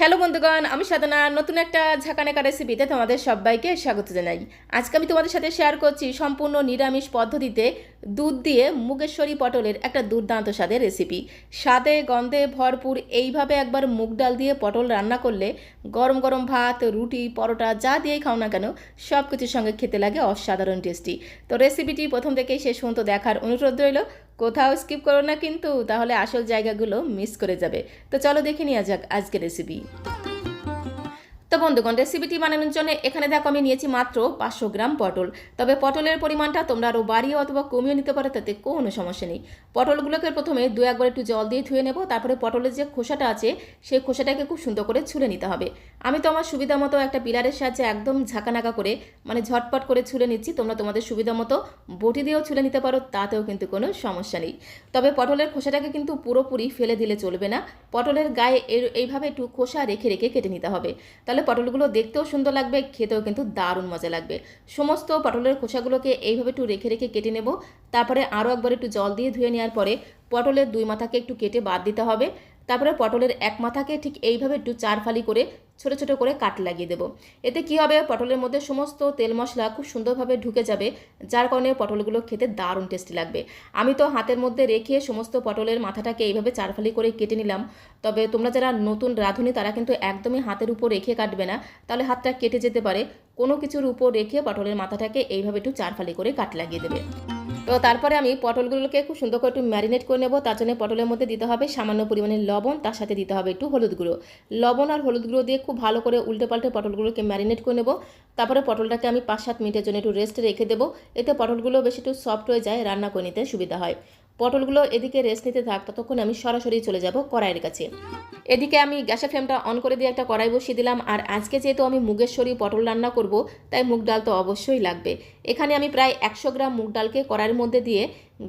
Hello বন্ধুগণ, আমি সাধনা নতুন একটা ঝাঁকানাকা রেসিপিতে তোমাদের সবাইকে স্বাগত জানাই। আজকে আমি তোমাদের সাথে শেয়ার করছি সম্পূর্ণ নিরামিষ পদ্ধতিতে দুধ দিয়ে মুগেশ্বরী পটলের একটা দুর্দান্ত স্বাদের রেসিপি। স্বাদে গন্ধে ভরপুর এইভাবে একবার মুগ ডাল দিয়ে পটল রান্না করলে গরম গরম ভাত, রুটি, পরোটা যা দিয়েই খাও না কেন সব কিছুর সঙ্গে খেতে লাগে অসাধারণ টেস্টি। তো রেসিপিটি প্রথম থেকেই শেষ পর্যন্ত দেখার অনুরোধ রইল। কোথাও স্কিপ করো না কিন্তু, তাহলে আসল জায়গাগুলো মিস করে যাবে। তো চলো দেখে নেওয়া যাক আজকের রেসিপি। তো বন্ধুগণ, রেসিপিটি বানানোর জন্য এখানে দেখো আমি নিয়েছি মাত্র 500 গ্রাম পটল। তবে পটলের পরিমাণটা তোমরা আরও বাড়িয়ে অথবা কমিয়ে নিতে পারো, তাতে কোনো সমস্যা নেই। পটলগুলোকে প্রথমে একবার একটু জল দিয়ে ধুয়ে নেব। তারপরে পটলের যে খোসাটা আছে সেই খোসাটাকে খুব সুন্দর করে ছুলে নিতে হবে। আমি তো আমার সুবিধা মতো একটা পিলারের সাহায্যে একদম ঝাঁকানাকা করে ঝটপট করে ছুলে নিচ্ছি। তোমরা তোমাদের সুবিধা মতো বটি দিয়েও ছুলে নিতে পারো, তাতেও কিন্তু কোনো সমস্যা নেই। তবে পটলের খোসাটাকে কিন্তু পুরোপুরি ফেলে দিলে চলবে না। পটলের গায়ে এইভাবে একটু খোসা রেখে রেখে কেটে নিতে হবে। তাহলে পটলগুলো দেখতেও সুন্দর লাগবে, খেতেও কিন্তু দারুণ মজা লাগবে। সমস্ত পটলের খোসাগুলোকে এইভাবে একটু রেখে রেখে কেটে নেব। তারপরে আরও একবার একটু জল দিয়ে ধুয়ে নেওয়ার পরে পটলের 2 মাথাকে একটু কেটে বাদ দিতে হবে। তারপরে পটলের 1 মাথাকে ঠিক এইভাবে একটু 4 ফালি করে ছোটো ছোটো করে কাট লাগিয়ে দেবো। এতে কি হবে, পটলের মধ্যে সমস্ত তেল মশলা খুব সুন্দরভাবে ঢুকে যাবে, যার কারণে পটলগুলো খেতে দারুণ টেস্টি লাগবে। আমি তো হাতের মধ্যে রেখে সমস্ত পটলের মাথাটাকে এইভাবে 4 ফালি করে কেটে নিলাম। তবে তোমরা যারা নতুন রাঁধুনি তারা কিন্তু একদমই হাতের উপর রেখে কাটবে না, তাহলে হাতটা কেটে যেতে পারে। কোনো কিছুর উপর রেখে পটলের মাথাটাকে এইভাবে একটু 4 ফালি করে কাট লাগিয়ে দেবে। তো তারপরে আমি পটলগুলোকে খুব সুন্দর করে একটু ম্যারিনেট করে নেব। তার জন্য পটলের মধ্যে দিতে হবে সামান্য পরিমাণে লবণ, তার সাথে দিতে হবে একটু হলুদ গুঁড়ো। লবণ আর হলুদ গুঁড়ো দিয়ে খুব ভালো করে উল্টে পাল্টে পটলগুলোকে ম্যারিনেট করে নেব। তারপরে পটলটাকে আমি 5-7 মিনিটের জন্য একটু রেস্টে রেখে দেবো। এতে পটলগুলো বেশি একটু সফট হয়ে যায়, রান্না করে নিতে সুবিধা হয়। পটলগুলো এদিকে রেস্ট নিতে থাক, ততক্ষণ আমি সরাসরি চলে যাব কড়াইয়ের কাছে। এদিকে আমি গ্যাসের ফ্লেমটা অন করে দিয়ে একটা কড়াই বসিয়ে দিলাম। আর আজকে যেহেতু আমি মুগেশ্বরী পটল রান্না করব, তাই মুগ ডাল তো অবশ্যই লাগবে। এখানে আমি প্রায় 100 গ্রাম মুগ ডালকে কড়াইয়ের মধ্যে দিয়ে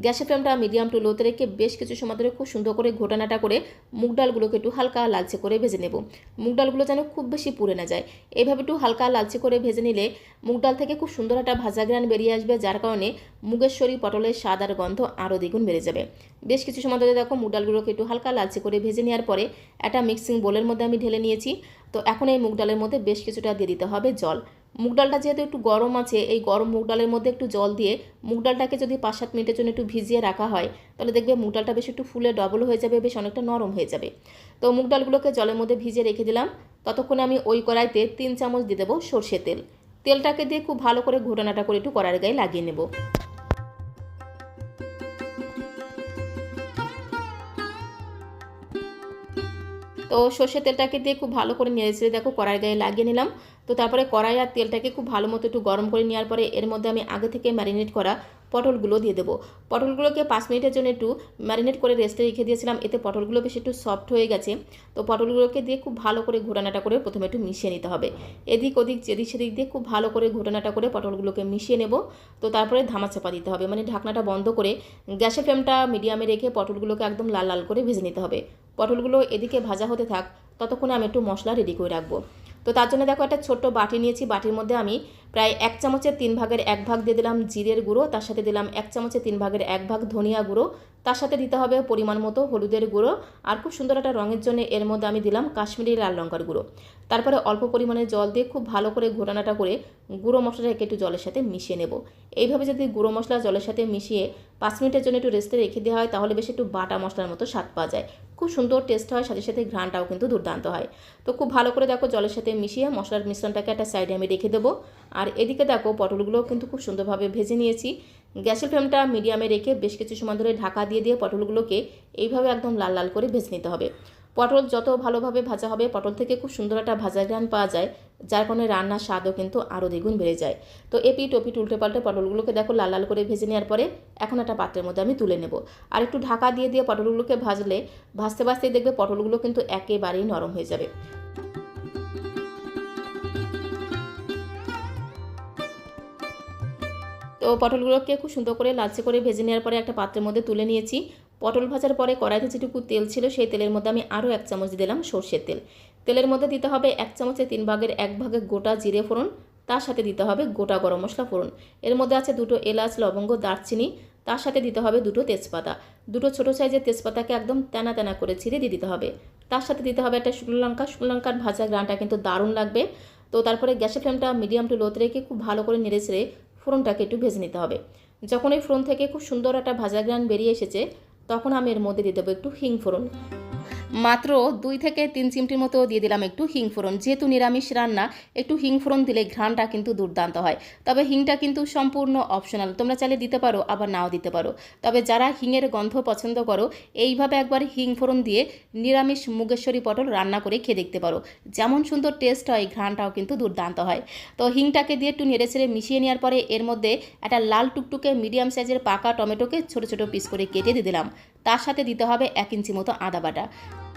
গ্যাসের ফ্লেমটা মিডিয়াম টু লোতে রেখে বেশ কিছু সময় ধরে খুব সুন্দর করে ঘোটানাটা করে মুগ ডালগুলোকে একটু হালকা লালচে করে ভেজে নেব। মুগ ডালগুলো যেন খুব বেশি পুড়ে না যায়, এইভাবে একটু হালকা লালচে করে ভেজে নিলে মুগ ডাল থেকে খুব সুন্দর একটা ভাজা গ্রান বেরিয়ে আসবে, যার কারণে মুগেশ্বরী পটলের স্বাদ আর গন্ধ আরও দ্বিগুণ বেড়ে যাবে। বেশ কিছু সময় ধরে দেখো মুগ ডালগুলোকে একটু হালকা লালচে করে ভেজে নেওয়ার পরে একটা মিক্সিং বোলের মধ্যে আমি ঢেলে নিয়েছি। তো এখন এই মুগ ডালের মধ্যে বেশ কিছুটা দিয়ে দিতে হবে জল। মুগ ডালটা যেহেতু একটু গরম আছে, এই গরম মুগ ডালের মধ্যে একটু জল দিয়ে মুগ ডালটাকে যদি 5-7 মিনিটের জন্য একটু ভিজিয়ে রাখা হয়, তাহলে দেখবে মুগ ডালটা বেশ একটু ফুলে ডবল হয়ে যাবে, বেশ অনেকটা নরম হয়ে যাবে। তো মুগ ডালগুলোকে জলের মধ্যে ভিজিয়ে রেখে দিলাম। ততক্ষণে আমি ওই কড়াইতে 3 চামচ দিয়ে দেবো সর্ষের তেল। তেলটাকে দিয়ে খুব ভালো করে ঘোটানাটা করে একটু কড়াইয়ের গায়ে লাগিয়ে নেব। তো সর্ষের তেলটাকে দিয়ে খুব ভালো করে নেড়েচেড়ে দেখো কড়াইয়ের গায়ে লাগিয়ে নিলাম। তো তারপরে কড়াই আর তেলটাকে খুব ভালো মতো একটু গরম করে নেওয়ার পরে এর মধ্যে আমি আগে থেকে ম্যারিনেট করা পটলগুলো দিয়ে দেবো। পটলগুলোকে 5 মিনিটের জন্য একটু ম্যারিনেট করে রেস্টে রেখে দিয়েছিলাম, এতে পটলগুলো বেশ একটু সফট হয়ে গেছে। তো পটলগুলোকে দিয়ে খুব ভালো করে ঘোটানাটা করে প্রথমে একটু মিশিয়ে নিতে হবে। এদিক ওদিক যেদিক সেদিক দিয়ে খুব ভালো করে ঘোটানাটা করে পটলগুলোকে মিশিয়ে নেব। তো তারপরে ধামাচাপা দিতে হবে, মানে ঢাকনাটা বন্ধ করে গ্যাসের ফ্লেমটা মিডিয়ামে রেখে পটলগুলোকে একদম লাল লাল করে ভেজে নিতে হবে। পটলগুলো এদিকে ভাজা হতে থাক, ততক্ষণে আমি একটু মশলা রেডি করে রাখবো। তো তার জন্য দেখো একটা ছোট্ট বাটি নিয়েছি। বাটির মধ্যে আমি প্রায় 1 চামচের 3 ভাগের 1 ভাগ দিয়ে দিলাম জিরের গুঁড়ো, তার সাথে দিলাম 1 চামচের 3 ভাগের 1 ভাগ ধনিয়া গুঁড়ো, তার সাথে দিতে হবে পরিমাণ মতো হলুদের গুঁড়ো, আর খুব সুন্দর একটা রঙের জন্য এর মধ্যে আমি দিলাম কাশ্মীরি লাল লঙ্কার গুঁড়ো। তারপরে অল্প পরিমাণে জল দিয়ে খুব ভালো করে ঘোটানাটা করে গুঁড়ো মশলাটাকে একটু জলের সাথে মিশিয়ে নেব। এইভাবে যদি গুঁড়ো মশলা জলের সাথে মিশিয়ে 5 মিনিটের জন্য একটু রেস্টে রেখে দেওয়া হয়, তাহলে বেশ একটু বাটা মশলার মতো স্বাদ পাওয়া যায়, খুব সুন্দর টেস্ট হয়, সাথে সাথে ঘ্রাণটাও কিন্তু দুর্দান্ত হয়। তো খুব ভালো করে দেখো জলের সাথে মিশিয়ে মশলার মিশ্রণটাকে একটা সাইডে আমি রেখে দেবো। আর এদিকে দেখো পটলগুলোও কিন্তু খুব সুন্দরভাবে ভেজে নিয়েছি। গ্যাসের ফ্লেমটা মিডিয়ামে রেখে বেশ কিছু সময় ধরে ঢাকা দিয়ে দিয়ে পটলগুলোকে এইভাবে একদম লাল লাল করে ভেজে নিতে হবে। পটল যত ভালোভাবে ভাজা হবে, পটল থেকে খুব সুন্দর একটা ভাজা ঘ্রাণ পাওয়া যায়, যার কারণে রান্নার স্বাদও কিন্তু আরও দ্বিগুণ বেড়ে যায়। তো এপিট ওপিট উল্টে পাল্টে পটলগুলোকে দেখো লাল লাল করে ভেজে নেওয়ার পরে এখন একটা পাত্রের মধ্যে আমি তুলে নেব। আর একটু ঢাকা দিয়ে দিয়ে পটলগুলোকে ভাজলে ভাজতে ভাজতেই দেখবে পটলগুলো কিন্তু একেবারেই নরম হয়ে যাবে। তো পটলগুলোকে খুব সুন্দর করে লালচে করে ভেজে নেওয়ার পরে একটা পাত্রের মধ্যে তুলে নিয়েছি। পটল ভাজার পরে কড়াইতে যেটুকু তেল ছিল সেই তেলের মধ্যে আমি আরও 1 চামচ দিয়ে দিলাম সর্ষের তেল। তেলের মধ্যে দিতে হবে 1 চামচের 3 ভাগের 1 ভাগে গোটা জিরে ফোড়ন, তার সাথে দিতে হবে গোটা গরম মশলা ফোড়ন। এর মধ্যে আছে 2টো এলাচ, লবঙ্গ, দারচিনি, তার সাথে দিতে হবে 2টো তেজপাতা। 2টো ছোটো সাইজের তেজপাতাকে একদম তেনা তেনা করে ছিঁড়ে দিয়ে দিতে হবে। তার সাথে দিতে হবে একটা শুকনো লঙ্কা। শুকনো লঙ্কার ভাজা গ্রানটা কিন্তু দারুণ লাগবে। তো তারপরে গ্যাসের ফ্লেমটা মিডিয়াম টু লোতে রেখে খুব ভালো করে নেড়ে ছেড়ে ফোড়নটাকে একটু ভেজে নিতে হবে। যখন এই ফোড়ন থেকে খুব সুন্দর একটা ভাজা গ্রান বেরিয়ে এসেছে, তখন আমি এর মধ্যে দিয়ে দেবো একটু হিং ফোড়ন। মাত্র 2 থেকে 3 চিমটির মতো দিয়ে দিলাম একটু হিং ফোড়ন। যেহেতু নিরামিষ রান্না, একটু হিং ফোড়ন দিলে ঘ্রাণটা কিন্তু দুর্দান্ত হয়। তবে হিংটা কিন্তু সম্পূর্ণ অপশনাল, তোমরা চাইলে দিতে পারো, আবার নাও দিতে পারো। তবে যারা হিঙের গন্ধ পছন্দ করো, এইভাবে একবার হিং ফোড়ন দিয়ে নিরামিষ মুগেশ্বরী পটল রান্না করে খেয়ে দেখতে পারো। যেমন সুন্দর টেস্ট হয়, ঘ্রাণটাও কিন্তু দুর্দান্ত হয়। তো হিংটাকে দিয়ে একটু নেড়ে ছেড়ে মিশিয়ে নেওয়ার পরে এর মধ্যে একটা লাল টুকটুকে মিডিয়াম সাইজের পাকা টমেটোকে ছোট ছোট পিস করে কেটে দিয়ে দিলাম। তার সাথে দিতে হবে 1 ইঞ্চি মতো আদা বাটা।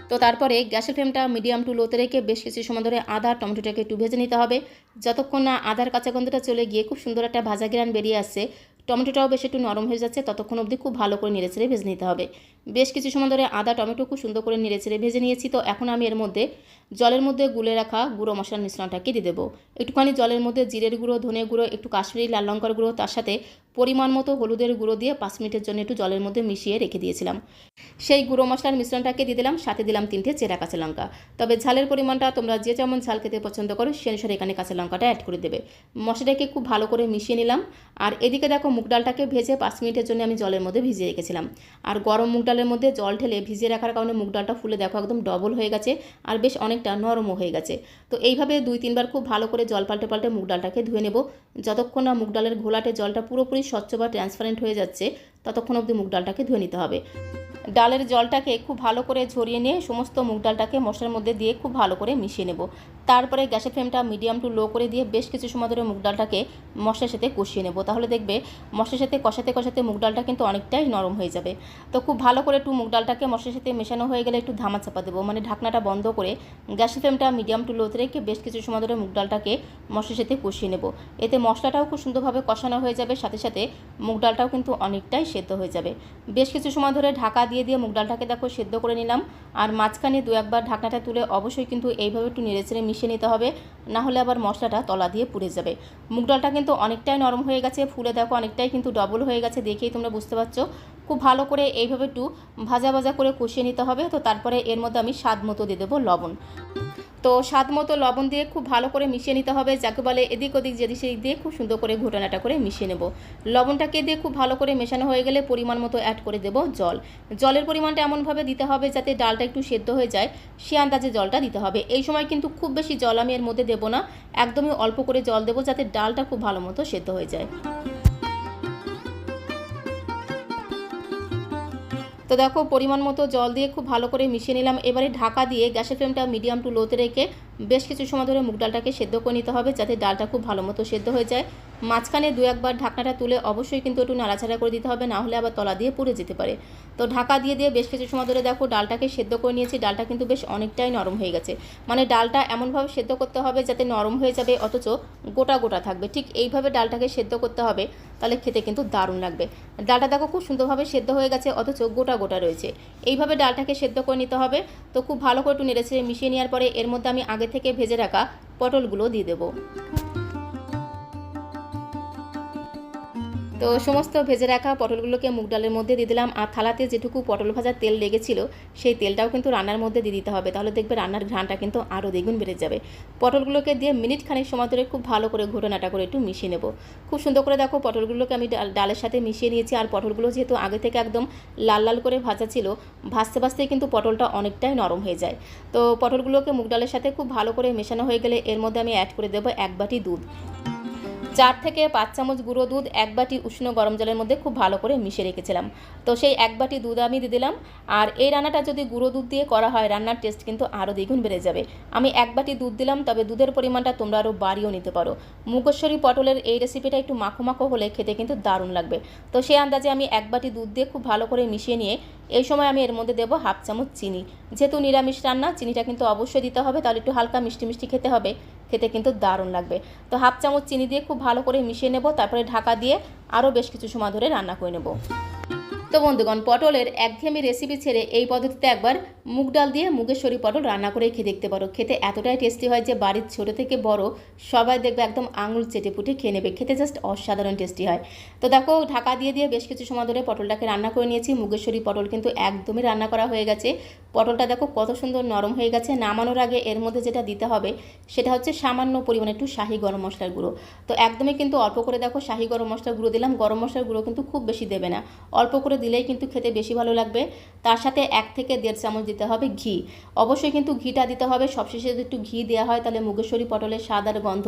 তো তারপরে গ্যাসের ফ্লেমটা মিডিয়াম টু লোতে রেখে বেশ কিছু সময় ধরে আদা টমেটোটাকে একটু ভেজে নিতে হবে, যতক্ষণ না আদার কাঁচা গন্ধটা চলে গিয়ে খুব সুন্দর একটা ভাজা ঘ্রাণ বেরিয়ে আসছে, টমেটোটাও বেশ একটু নরম হয়ে যাচ্ছে, ততক্ষণ অবধি খুব ভালো করে নেড়েচেড়ে ভেজে নিতে হবে। বেশ কিছু সময় ধরে আদা টমেটো খুব সুন্দর করে নেড়েচেড়ে ভেজে নিয়েছি। তো এখন আমি এর মধ্যে জলের মধ্যে গুলে রাখা গুঁড়ো মশলার মিশ্রণটাকে দিয়ে দেবো। একটুখানি জলের মধ্যে জিরের গুঁড়ো, ধনে গুঁড়ো, একটু কাশ্মীরি লাল লঙ্কার গুঁড়ো, তার সাথে পরিমাণ মতো হলুদের গুঁড়ো দিয়ে 5 মিনিটের জন্য একটু জলের মধ্যে মিশিয়ে রেখে দিয়েছিলাম। সেই গুঁড়ো মশলার মিশ্রণটাকে দিয়ে দিলাম, সাথে দিলাম 3টে চেরা কাঁচা লঙ্কা। তবে ঝালের পরিমাণটা তোমরা যে যেমন ঝাল খেতে পছন্দ করো সেই অনুসারে এখানে কাঁচা লঙ্কাটা অ্যাড করে দেবে। মশলাটাকে খুব ভালো করে মিশিয়ে নিলাম। আর এদিকে দেখো মুগ ডালটাকে ভেজে 5 মিনিটের জন্য আমি জলের মধ্যে ভিজিয়ে রেখেছিলাম। আর গরম মুগ ডালের মধ্যে জল ঢেলে ভিজিয়ে রাখার কারণে মুগ ডালটা ফুলে দেখো একদম ডবল হয়ে গেছে, আর বেশ অনেকটা নরমও হয়ে গেছে। তো এইভাবে 2-3 বার খুব ভালো করে জল পাল্টে পাল্টে মুগ ডালটাকে ধুয়ে নেব। যতক্ষণ না মুগ ডালের ঘোলাটে জলটা পুরোপুরি স্বচ্ছ বা ট্রান্সপারেন্ট হয়ে যাচ্ছে, ততক্ষণ অবধি মুগ ডালটাকে ধুয়ে নিতে হবে। ডালের জলটাকে খুব ভালো করে ঝরিয়ে নিয়ে সমস্ত মুগ ডালটাকে মশলার মধ্যে দিয়ে খুব ভালো করে মিশিয়ে নেব। তারপরে গ্যাসের ফ্লেমটা মিডিয়াম টু লো করে দিয়ে বেশ কিছু সময় ধরে মুগ ডালটাকে মশলার সাথে কষিয়ে নেব। তাহলে দেখবে মশলার সাথে কষাতে কষাতে মুগ ডালটা কিন্তু অনেকটাই নরম হয়ে যাবে। তো খুব ভালো করে একটু মুগ ডালটাকে মশলার সাথে মেশানো হয়ে গেলে একটু ধামা চাপা দেবো, মানে ঢাকনাটা বন্ধ করে গ্যাসের ফ্লেমটা মিডিয়াম টু লোতে রেখে বেশ কিছু সময় ধরে মুগ ডালটাকে মশলার সাথে কষিয়ে নেব। এতে মশলাটাও খুব সুন্দরভাবে কষানো হয়ে যাবে, সাথে সাথে মুগ ডালটাও কিন্তু অনেকটাই সেদ্ধ হয়ে যাবে। বেশ কিছু সময় ধরে ঢাকা দিয়ে দিয়ে মুগ ডালটাকে দেখো সেদ্ধ করে নিলাম। আর মাঝখানে 2-1 বার ঢাকনাটা তুলে অবশ্যই কিন্তু এইভাবে একটু নেড়েচেড়ে মিশিয়ে নিতে হবে, না হলে আবার মশলাটা তলা দিয়ে পুড়ে যাবে। মুগ ডালটা কিন্তু অনেকটাই নরম হয়ে গেছে, ফুলে দেখো অনেকটাই কিন্তু ডবল হয়ে গেছে, দেখেই তোমরা বুঝতে পারছো। খুব ভালো করে এইভাবে একটু ভাজা ভাজা করে কষিয়ে নিতে হবে। তো তারপরে এর মধ্যে আমি স্বাদ মতো দিয়ে দেবো লবণ। তো স্বাদ মতো লবণ দিয়ে খুব ভালো করে মিশিয়ে নিতে হবে, যাকে বলে এদিক ওদিক যেদিক সেদিক দিয়ে খুব সুন্দর করে ঘোটানাটা করে মিশিয়ে নেব। লবণটাকে দিয়ে খুব ভালো করে মেশানো হয়ে গেলে পরিমাণ মতো অ্যাড করে দেব জল। জলের পরিমাণটা এমনভাবে দিতে হবে যাতে ডালটা একটু সেদ্ধ হয়ে যায়, সে আন্দাজে জলটা দিতে হবে। এই সময় কিন্তু খুব বেশি জল আমি এর মধ্যে দেবো না, একদমই অল্প করে জল দেবো যাতে ডালটা খুব ভালো মতো সেদ্ধ হয়ে যায়। তো দেখো পরিমাণ মতো জল দিয়ে খুব ভালো করে মিশিয়ে নিলাম। এবারে ঢাকা দিয়ে গ্যাসের ফ্লেমটা মিডিয়াম টু লোতে রেখে বেশ কিছু সময় ধরে মুগ ডালটাকে সেদ্ধ করে নিতে হবে, যাতে ডালটা খুব ভালো মতো সেদ্ধ হয়ে যায়। মাঝখানে 2-1 বার ঢাকনাটা তুলে অবশ্যই কিন্তু একটু নাড়াচাড়া করে দিতে হবে, না হলে আবার তলা দিয়ে পুড়ে যেতে পারে। তো ঢাকা দিয়ে দিয়ে বেশ কিছু সময় ধরে দেখো ডালটাকে সেদ্ধ করে নিয়েছি। ডালটা কিন্তু বেশ অনেকটাই নরম হয়ে গেছে, মানে ডালটা এমনভাবে সেদ্ধ করতে হবে যাতে নরম হয়ে যাবে অথচ গোটা গোটা থাকবে। ঠিক এইভাবে ডালটাকে সেদ্ধ করতে হবে, তাহলে খেতে কিন্তু দারুণ লাগবে। ডালটা দেখো খুব সুন্দরভাবে সেদ্ধ হয়ে গেছে অথচ গোটা গোটা রয়েছে, এইভাবে ডালটাকে সেদ্ধ করে নিতে হবে। তো খুব ভালো করে একটু নেড়েচেড়ে মিশিয়ে নেওয়ার পরে এর মধ্যে আমি আগে থেকে ভেজে রাখা পটলগুলো দিয়ে দেবো। তো সমস্ত ভেজে রাখা পটলগুলোকে মুগ ডালের মধ্যে দিয়ে দিলাম। আর থালাতে যেটুকু পটল ভাজার তেল লেগেছিল সেই তেলটাও কিন্তু রান্নার মধ্যে দিয়ে দিতে হবে, তাহলে দেখবে রান্নার ঘ্রাণটা কিন্তু আরও দ্বিগুণ বেড়ে যাবে। পটলগুলোকে দিয়ে মিনিট খানেক সময় ধরে খুব ভালো করে ঘোটানাটা করে একটু মিশিয়ে নেব। খুব সুন্দর করে দেখো পটলগুলোকে আমি ডালের সাথে মিশিয়ে নিয়েছি। আর পটলগুলো যেহেতু আগে থেকে একদম লাল লাল করে ভাজা ছিল, ভাজতে ভাজতেই কিন্তু পটলটা অনেকটাই নরম হয়ে যায়। তো পটলগুলোকে মুগ ডালের সাথে খুব ভালো করে মেশানো হয়ে গেলে এর মধ্যে আমি অ্যাড করে দেবো 1 বাটি দুধ। 4 থেকে 5 চামচ গুঁড়ো দুধ 1 বাটি উষ্ণ গরম জলের মধ্যে খুব ভালো করে মিশিয়ে রেখেছিলাম। তো সেই 1 বাটি দুধ আমি দিয়ে দিলাম। আর এই রান্নাটা যদি গুঁড়ো দুধ দিয়ে করা হয়, রান্নার টেস্ট কিন্তু আরও দ্বিগুণ বেড়ে যাবে। আমি 1 বাটি দুধ দিলাম, তবে দুধের পরিমাণটা তোমরা আরও বাড়িয়েও নিতে পারো। মুগেশ্বরী পটলের এই রেসিপিটা একটু মাখো মাখো হলে খেতে কিন্তু দারুণ লাগবে। তো সেই আন্দাজে আমি 1 বাটি দুধ দিয়ে খুব ভালো করে মিশিয়ে নিয়ে এই সময় আমি এর মধ্যে দেবো 1/2 চামচ চিনি। যেহেতু নিরামিষ রান্না, চিনিটা কিন্তু অবশ্যই দিতে হবে, তাহলে একটু হালকা মিষ্টি মিষ্টি খেতে হবে, খেতে কিন্তু দারুণ লাগবে। তো 1/2 চামচ চিনি দিয়ে খুব ভালো করে মিশিয়ে নেব। তারপরে ঢাকা দিয়ে আরও বেশ কিছু সময় ধরে রান্না করে নেব। তো বন্ধুগণ, পটলের একঘেয়েমি রেসিপি ছেড়ে এই পদ্ধতিতে একবার মুগ ডাল দিয়ে মুগেশ্বরী পটল রান্না করে খেয়ে দেখতে পারো। খেতে এতটাই টেস্টি হয় যে বাড়ির ছোট থেকে বড় সবাই দেখবে একদম আঙুল চেটে পুটে খেয়ে নেবে। খেতে জাস্ট অসাধারণ টেস্টি হয়। তো দেখো, ঢাকা দিয়ে বেশ কিছু সময় ধরে পটলটাকে রান্না করে নিয়েছি। মুগেশ্বরী পটল কিন্তু একদমই রান্না করা হয়ে গেছে। পটলটা দেখো কত সুন্দর নরম হয়ে গেছে। নামানোর আগে এর মধ্যে যেটা দিতে হবে সেটা হচ্ছে সামান্য পরিমাণে একটু শাহি গরম মশলার গুঁড়ো। তো একদমই কিন্তু অল্প করে দেখো শাহি গরম মশলার গুঁড়ো দিলাম। গরম মশলার গুঁড়ো কিন্তু খুব বেশি দেবে না, অল্প করে দিলেই কিন্তু খেতে বেশি ভালো লাগবে। তার সাথে 1 থেকে 1.5 চামচ দিতে হবে ঘি। অবশ্যই কিন্তু ঘিটা দিতে হবে। সবশেষে যদি একটু ঘি দেওয়া হয় তাহলে মুগেশ্বরী পটলের স্বাদ আর গন্ধ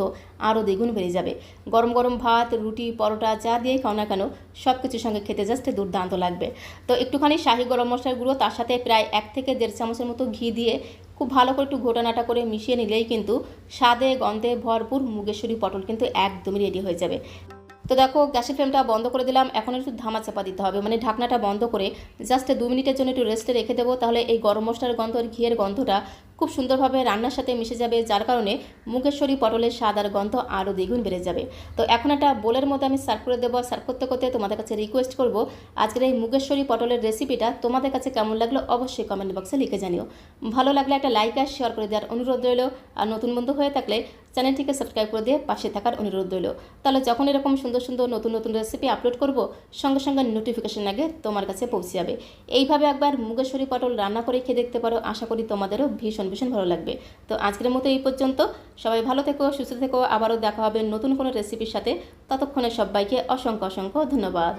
আরও দ্বিগুণ বেড়ে যাবে। গরম গরম ভাত, রুটি, পরোটা যা দিয়েই খাও না কেন সব কিছুর সঙ্গে খেতে জাস্ট দুর্দান্ত লাগবে। তো একটুখানি শাহি গরম মশলার গুঁড়ো, তার সাথে প্রায় 1 থেকে 1.5 চামচের মতো ঘি দিয়ে খুব ভালো করে একটু ঘোটানাটা করে মিশিয়ে নিলেই কিন্তু স্বাদে গন্ধে ভরপুর মুগেশ্বরী পটল কিন্তু একদমই রেডি হয়ে যাবে। তো দেখো, গ্যাসের ফ্লেমটা বন্ধ করে দিলাম। এখন একটু ধামা চাপা দিতে হবে, মানে ঢাকনাটা বন্ধ করে জাস্ট 2 মিনিটের জন্য একটু রেস্টে রেখে দেবো। তাহলে এই গরম মশলার গন্ধ আর ঘিয়ের গন্ধটা খুব সুন্দরভাবে রান্নার সাথে মিশে যাবে, যার কারণে মুগেশ্বরী পটলের স্বাদ আর গন্ধ আরও দ্বিগুণ বেড়ে যাবে। তো এখন একটা বোলের মধ্যে আমি সার্ভ করে দেবো। সার্ভ করতে করতে তোমাদের কাছে রিকোয়েস্ট করব, আজকের এই মুগেশ্বরী পটলের রেসিপিটা তোমাদের কাছে কেমন লাগলো অবশ্যই কমেন্ট বক্সে লিখে জানিও। ভালো লাগলে একটা লাইক আর শেয়ার করে দেওয়ার অনুরোধ রইল। আর নতুন বন্ধু হয়ে থাকলে চ্যানেলটিকে সাবস্ক্রাইব করে দিয়ে পাশে থাকার অনুরোধ রইল। তাহলে যখন এরকম সুন্দর সুন্দর নতুন নতুন রেসিপি আপলোড করব সঙ্গে সঙ্গে নোটিফিকেশন আগে তোমার কাছে পৌঁছে যাবে। এইভাবে একবার মুগেশ্বরী পটল রান্না করে খেয়ে দেখতে পারো। আশা করি তোমাদেরও ভীষণ ভীষণ ভালো লাগবে। তো আজকের মতো এই পর্যন্ত। সবাই ভালো থেকো, সুস্থ থেকো। আবারও দেখা হবে নতুন কোনো রেসিপির সাথে। ততক্ষণে সবাইকে অসংখ্য অসংখ্য ধন্যবাদ।